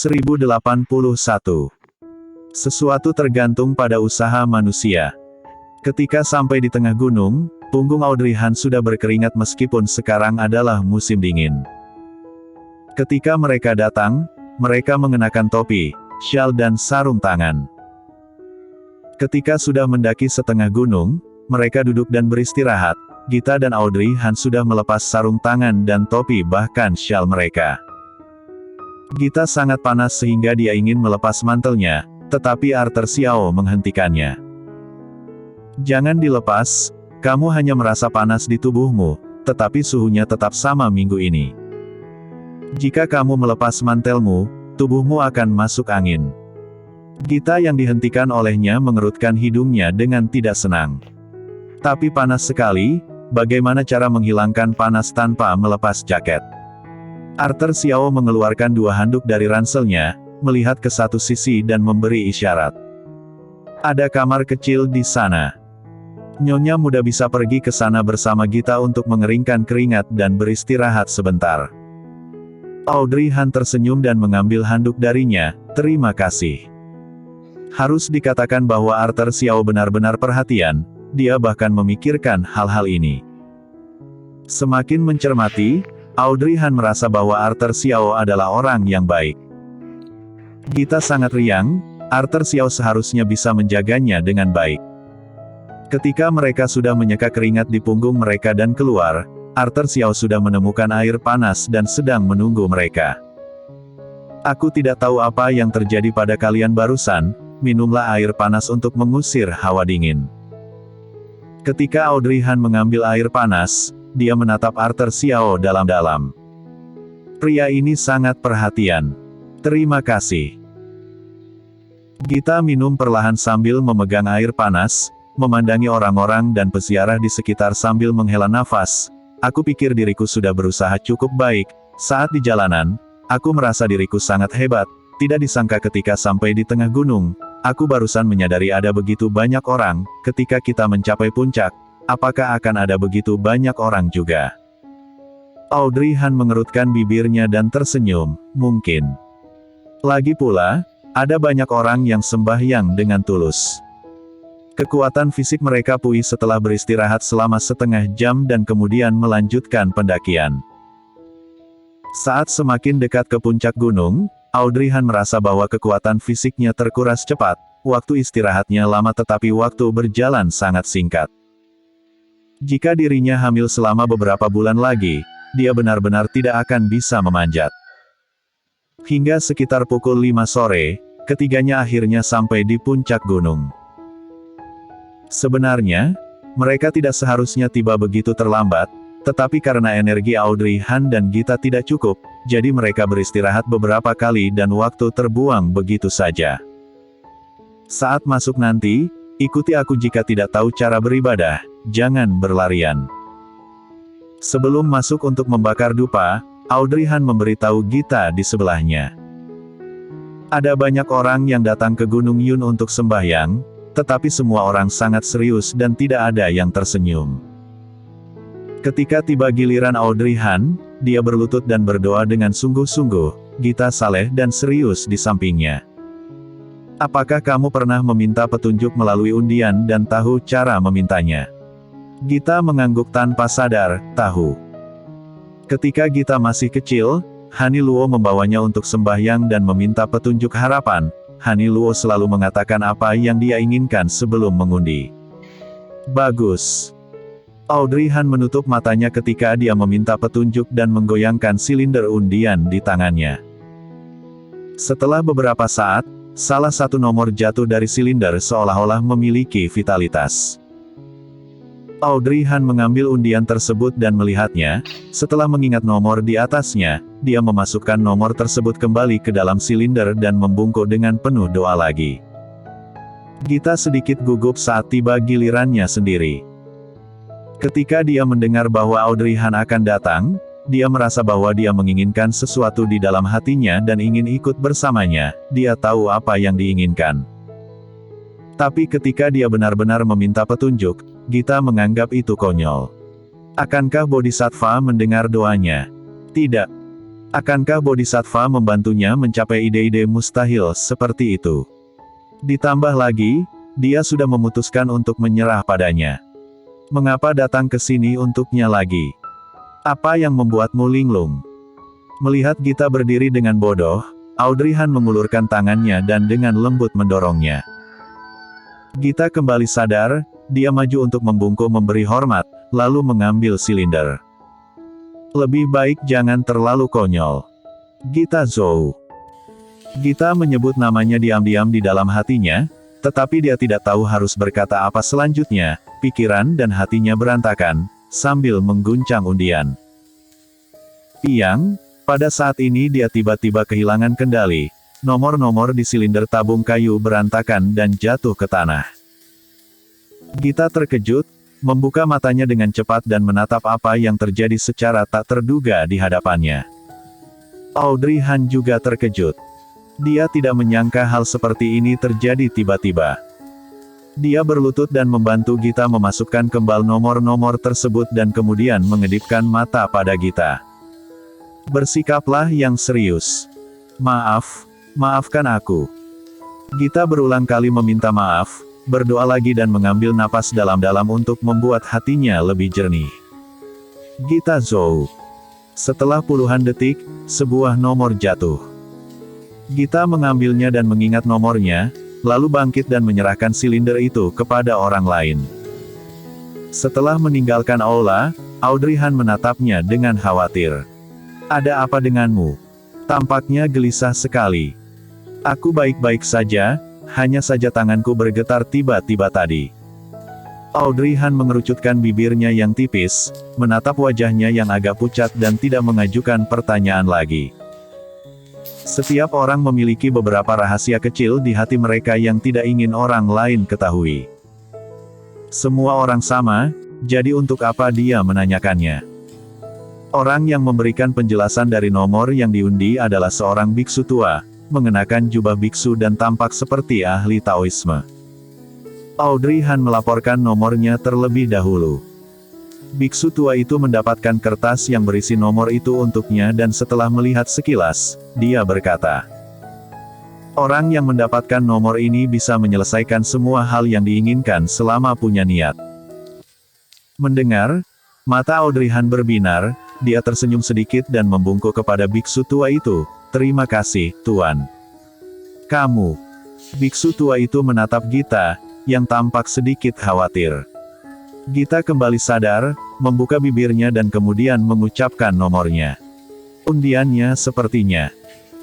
1081. Sesuatu tergantung pada usaha manusia. Ketika sampai di tengah gunung, punggung Audrey Han sudah berkeringat meskipun sekarang adalah musim dingin. Ketika mereka datang, mereka mengenakan topi, syal dan sarung tangan. Ketika sudah mendaki setengah gunung, mereka duduk dan beristirahat. Gita dan Audrey Han sudah melepas sarung tangan dan topi bahkan syal mereka. Gita sangat panas sehingga dia ingin melepas mantelnya, tetapi Arthur Xiao menghentikannya. Jangan dilepas, kamu hanya merasa panas di tubuhmu, tetapi suhunya tetap sama minggu ini. Jika kamu melepas mantelmu, tubuhmu akan masuk angin. Gita yang dihentikan olehnya mengerutkan hidungnya dengan tidak senang. Tapi panas sekali, bagaimana cara menghilangkan panas tanpa melepas jaket? Arthur Xiao mengeluarkan 2 handuk dari ranselnya, melihat ke satu sisi dan memberi isyarat. Ada kamar kecil di sana. Nyonya muda bisa pergi ke sana bersama Gita untuk mengeringkan keringat dan beristirahat sebentar. Audrey Han tersenyum dan mengambil handuk darinya. Terima kasih. Harus dikatakan bahwa Arthur Xiao benar-benar perhatian, dia bahkan memikirkan hal-hal ini. Semakin mencermati, Audrey Han merasa bahwa Arthur Xiao adalah orang yang baik. Gita sangat riang, Arthur Xiao seharusnya bisa menjaganya dengan baik. Ketika mereka sudah menyeka keringat di punggung mereka dan keluar, Arthur Xiao sudah menemukan air panas dan sedang menunggu mereka. Aku tidak tahu apa yang terjadi pada kalian barusan, minumlah air panas untuk mengusir hawa dingin. Ketika Audrey Han mengambil air panas, dia menatap Arthur Xiao dalam-dalam. Pria ini sangat perhatian. Terima kasih. Gita minum perlahan sambil memegang air panas, memandangi orang-orang dan peziarah di sekitar sambil menghela nafas. Aku pikir diriku sudah berusaha cukup baik. Saat di jalanan, aku merasa diriku sangat hebat. Tidak disangka ketika sampai di tengah gunung, aku barusan menyadari ada begitu banyak orang. Ketika kita mencapai puncak, apakah akan ada begitu banyak orang juga? Audrey Han mengerutkan bibirnya dan tersenyum. Mungkin. Lagi pula, ada banyak orang yang sembahyang dengan tulus. Kekuatan fisik mereka pulih setelah beristirahat selama setengah jam dan kemudian melanjutkan pendakian. Saat semakin dekat ke puncak gunung, Audrey Han merasa bahwa kekuatan fisiknya terkuras cepat. Waktu istirahatnya lama tetapi waktu berjalan sangat singkat. Jika dirinya hamil selama beberapa bulan lagi, dia benar-benar tidak akan bisa memanjat. Hingga sekitar pukul 5 sore, ketiganya akhirnya sampai di puncak gunung. Sebenarnya, mereka tidak seharusnya tiba begitu terlambat, tetapi karena energi Audrey Han dan Gita tidak cukup, jadi mereka beristirahat beberapa kali dan waktu terbuang begitu saja. Saat masuk nanti, ikuti aku jika tidak tahu cara beribadah, jangan berlarian. Sebelum masuk untuk membakar dupa, Audrey Han memberitahu Gita di sebelahnya. Ada banyak orang yang datang ke Gunung Yun untuk sembahyang, tetapi semua orang sangat serius dan tidak ada yang tersenyum. Ketika tiba giliran Audrey Han, dia berlutut dan berdoa dengan sungguh-sungguh. Gita saleh dan serius di sampingnya. Apakah kamu pernah meminta petunjuk melalui undian dan tahu cara memintanya? Gita mengangguk tanpa sadar, tahu. Ketika Gita masih kecil, Hani Luo membawanya untuk sembahyang dan meminta petunjuk harapan. Hani Luo selalu mengatakan apa yang dia inginkan sebelum mengundi. Bagus. Audrey Han menutup matanya ketika dia meminta petunjuk dan menggoyangkan silinder undian di tangannya. Setelah beberapa saat, salah satu nomor jatuh dari silinder seolah-olah memiliki vitalitas. Audrey Han mengambil undian tersebut dan melihatnya. Setelah mengingat nomor di atasnya, dia memasukkan nomor tersebut kembali ke dalam silinder dan membungkuk dengan penuh doa lagi. Gita sedikit gugup saat tiba gilirannya sendiri. Ketika dia mendengar bahwa Audrey Han akan datang, dia merasa bahwa dia menginginkan sesuatu di dalam hatinya dan ingin ikut bersamanya. Dia tahu apa yang diinginkan. Tapi ketika dia benar-benar meminta petunjuk, Gita menganggap itu konyol. Akankah Bodhisattva mendengar doanya? Tidak. Akankah Bodhisattva membantunya mencapai ide-ide mustahil seperti itu? Ditambah lagi, dia sudah memutuskan untuk menyerah padanya. Mengapa datang ke sini untuknya lagi? Apa yang membuatmu linglung? Melihat Gita berdiri dengan bodoh, Audrey Han mengulurkan tangannya dan dengan lembut mendorongnya. Gita kembali sadar, dia maju untuk membungkuk memberi hormat, lalu mengambil silinder. Lebih baik jangan terlalu konyol. Gita Zhou. Gita menyebut namanya diam-diam di dalam hatinya, tetapi dia tidak tahu harus berkata apa selanjutnya, pikiran dan hatinya berantakan, sambil mengguncang undian. Piang, pada saat ini dia tiba-tiba kehilangan kendali, nomor-nomor di silinder tabung kayu berantakan dan jatuh ke tanah. Gita terkejut, membuka matanya dengan cepat dan menatap apa yang terjadi secara tak terduga di hadapannya. Audrey Han juga terkejut. Dia tidak menyangka hal seperti ini terjadi tiba-tiba. Dia berlutut dan membantu Gita memasukkan kembal nomor-nomor tersebut dan kemudian mengedipkan mata pada Gita. Bersikaplah yang serius. Maafkan aku. Gita berulang kali meminta maaf, berdoa lagi dan mengambil napas dalam-dalam untuk membuat hatinya lebih jernih. Gita Zhou. Setelah puluhan detik, sebuah nomor jatuh. Gita mengambilnya dan mengingat nomornya, lalu bangkit dan menyerahkan silinder itu kepada orang lain. Setelah meninggalkan aula, Audrey Han menatapnya dengan khawatir. Ada apa denganmu? Tampaknya gelisah sekali. Aku baik-baik saja, hanya saja tanganku bergetar tiba-tiba tadi. Audrey Han mengerucutkan bibirnya yang tipis, menatap wajahnya yang agak pucat dan tidak mengajukan pertanyaan lagi. Setiap orang memiliki beberapa rahasia kecil di hati mereka yang tidak ingin orang lain ketahui. Semua orang sama, jadi untuk apa dia menanyakannya? Orang yang memberikan penjelasan dari nomor yang diundi adalah seorang biksu tua, mengenakan jubah biksu dan tampak seperti ahli Taoisme. Audrey Han melaporkan nomornya terlebih dahulu. Biksu tua itu mendapatkan kertas yang berisi nomor itu untuknya dan setelah melihat sekilas, dia berkata, orang yang mendapatkan nomor ini bisa menyelesaikan semua hal yang diinginkan selama punya niat. Mendengar, mata Audrey Han berbinar, dia tersenyum sedikit dan membungkuk kepada biksu tua itu. Terima kasih, Tuan. Kamu. Biksu tua itu menatap Gita, yang tampak sedikit khawatir. Gita kembali sadar, membuka bibirnya dan kemudian mengucapkan nomornya. Undiannya sepertinya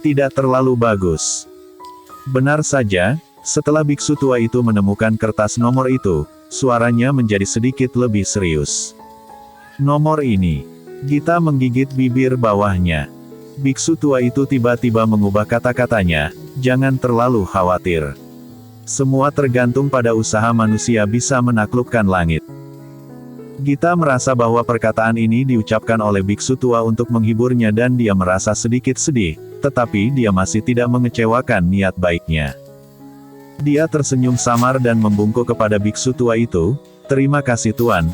tidak terlalu bagus. Benar saja, setelah biksu tua itu menemukan kertas nomor itu, suaranya menjadi sedikit lebih serius. Nomor ini. Gita menggigit bibir bawahnya. Biksu tua itu tiba-tiba mengubah kata-katanya, jangan terlalu khawatir. Semua tergantung pada usaha manusia bisa menaklukkan langit. Gita merasa bahwa perkataan ini diucapkan oleh biksu tua untuk menghiburnya dan dia merasa sedikit sedih, tetapi dia masih tidak mengecewakan niat baiknya. Dia tersenyum samar dan membungkuk kepada biksu tua itu, terima kasih Tuan.